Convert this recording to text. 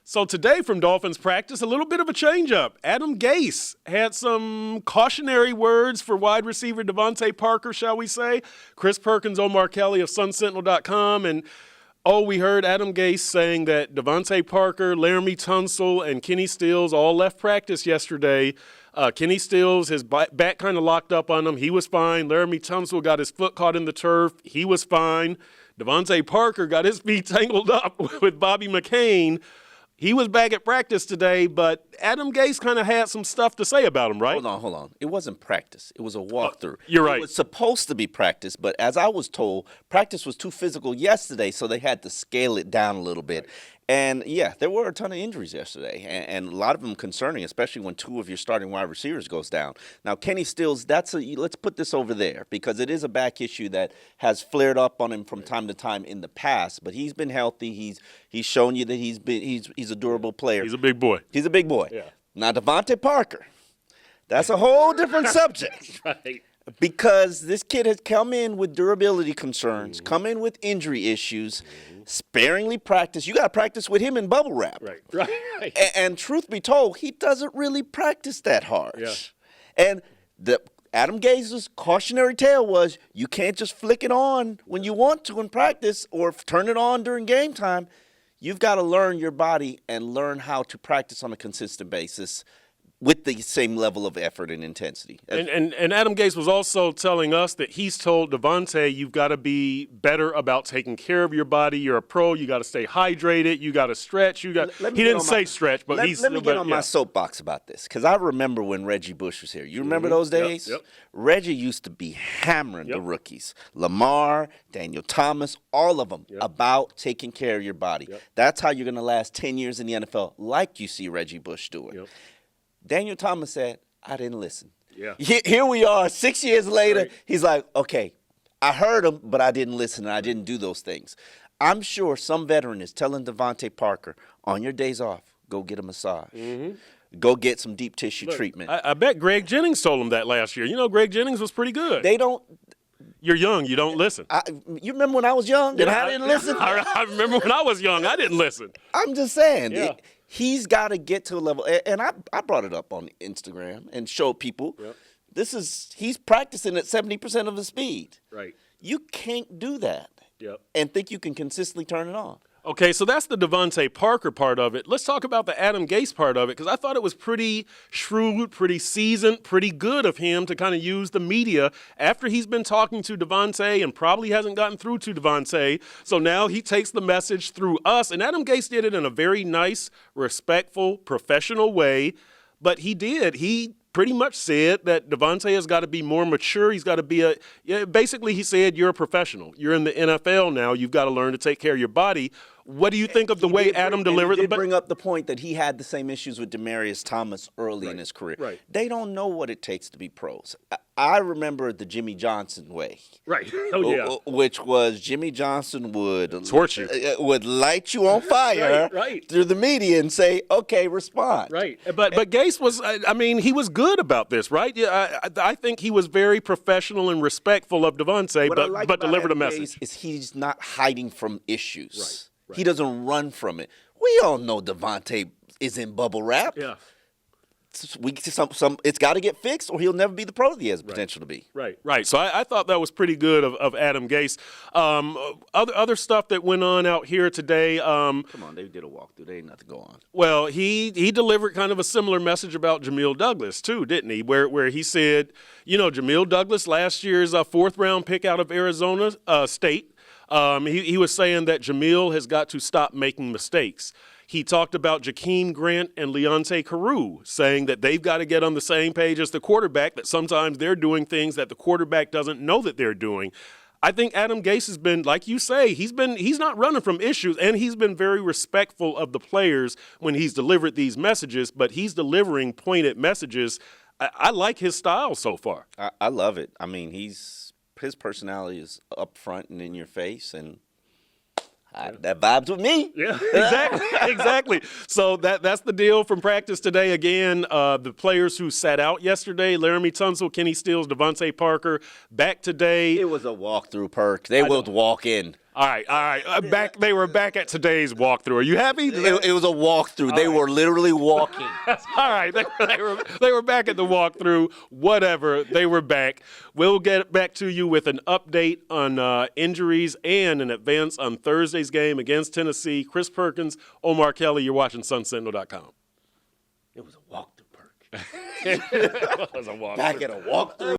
So today from Dolphins practice, a little bit of a change-up. Adam Gase had some cautionary words for wide receiver Devontae Parker, shall we say. Chris Perkins, Omar Kelly of SunSentinel.com, and we heard Adam Gase saying that Devontae Parker, Laramie Tunsil, and Kenny Stills all left practice yesterday. Kenny Stills, his back kind of locked up on him. He was fine. Laramie Tunsil got his foot caught in the turf. He was fine. Devontae Parker got his feet tangled up with Bobby McCain. He was back at practice today, but Adam Gase kind of had some stuff to say about him, right? Hold on. It wasn't practice. It was a walkthrough. You're right. It was supposed to be practice, but as I was told, practice was too physical yesterday, so they had to scale it down a little bit. And, yeah, there were a ton of injuries yesterday, and a lot of them concerning, especially when two of your starting wide receivers goes down. Now, Kenny Stills, let's put this over there because it is a back issue that has flared up on him from time to time in the past, but he's been healthy. He's shown you that he's a durable player. He's a big boy. He's a big boy. Yeah. Now, Devontae Parker, that's a whole different subject. Right. Because this kid has come in with durability concerns, come in with injury issues, sparingly practice. You got to practice with him in bubble wrap. Right. And truth be told, he doesn't really practice that hard. Yeah. And Adam Gase's cautionary tale was you can't just flick it on when you want to in practice or turn it on during game time. You've got to learn your body and learn how to practice on a consistent basis with the same level of effort and intensity. And Adam Gase was also telling us that he's told Devontae, you've got to be better about taking care of your body. You're a pro. You got to stay hydrated. You got to stretch. He didn't say stretch, but let me get on my soapbox about this because I remember when Reggie Bush was here. You remember those days? Yep. Reggie used to be hammering the rookies, Lamar, Daniel Thomas, all of them, about taking care of your body. Yep. That's how you're going to last 10 years in the NFL, like you see Reggie Bush doing. Yep. Daniel Thomas said, I didn't listen. Yeah. Here we are 6 years later. Right. He's like, okay, I heard him, but I didn't listen and I didn't do those things. I'm sure some veteran is telling Devontae Parker, on your days off, go get a massage. Mm-hmm. Go get some deep tissue treatment. I bet Greg Jennings told him that last year. You know, Greg Jennings was pretty good. They don't. You're young. You don't listen. You remember when I was young and I didn't listen? I remember when I was young. I didn't listen. I'm just saying. Yeah. He's got to get to a level, and I brought it up on Instagram and showed people, he's practicing at 70% of his speed. Right. You can't do that Yep. and think you can consistently turn it on. Okay, so that's the Devontae Parker part of it. Let's talk about the Adam Gase part of it because I thought it was pretty shrewd, pretty seasoned, pretty good of him to kind of use the media after he's been talking to Devontae and probably hasn't gotten through to Devontae. So now he takes the message through us, and Adam Gase did it in a very nice, respectful, professional way, but he pretty much said that Devontae has got to be more mature. He's got to be basically he said, you're a professional. You're in the NFL now. You've got to learn to take care of your body. What do you think of the way Adam delivered it? He did bring up the point that he had the same issues with Demaryius Thomas early in his career. Right. They don't know what it takes to be pros. I remember the Jimmy Johnson way. Right. Oh, yeah. Which was Jimmy Johnson would torch you. Would light you on fire through the media and say, okay, respond. Right. But Gase was, he was good about this, right? Yeah, I think he was very professional and respectful of Devontae, but delivered a message. He's not hiding from issues. Right. He doesn't run from it. We all know Devontae is in bubble wrap. Yeah. It's got to get fixed, or he'll never be the pro that he has the potential to be. Right. So I thought that was pretty good of Adam Gase. Other stuff that went on out here today. Come on, they did a walkthrough. They ain't nothing to go on. Well, he delivered kind of a similar message about Jamil Douglas too, didn't he? Where he said, Jamil Douglas, last year's fourth-round pick out of Arizona State. He was saying that Jamil has got to stop making mistakes. He talked about Jakeem Grant and Leonte Carew, saying that they've got to get on the same page as the quarterback, that sometimes they're doing things that the quarterback doesn't know that they're doing. I think Adam Gase has been, like you say, he's not running from issues, and he's been very respectful of the players when he's delivered these messages, but he's delivering pointed messages. I like his style so far. I love it. I mean, his personality is up front and in your face, and that vibes with me. Yeah, exactly. So that's the deal from practice today. Again, the players who sat out yesterday, Laramie Tunsil, Kenny Stills, Devontae Parker, back today. It was a walkthrough, Perk. They will walk in. All right. They were back at today's walkthrough. Are you happy? It was a walkthrough. They were literally walking. All right. They were back at the walkthrough. Whatever. They were back. We'll get back to you with an update on injuries and an advance on Thursday's game against Tennessee. Chris Perkins, Omar Kelly, you're watching SunSentinel.com. It was a walkthrough, Perk. It was a walkthrough. Back at a walkthrough.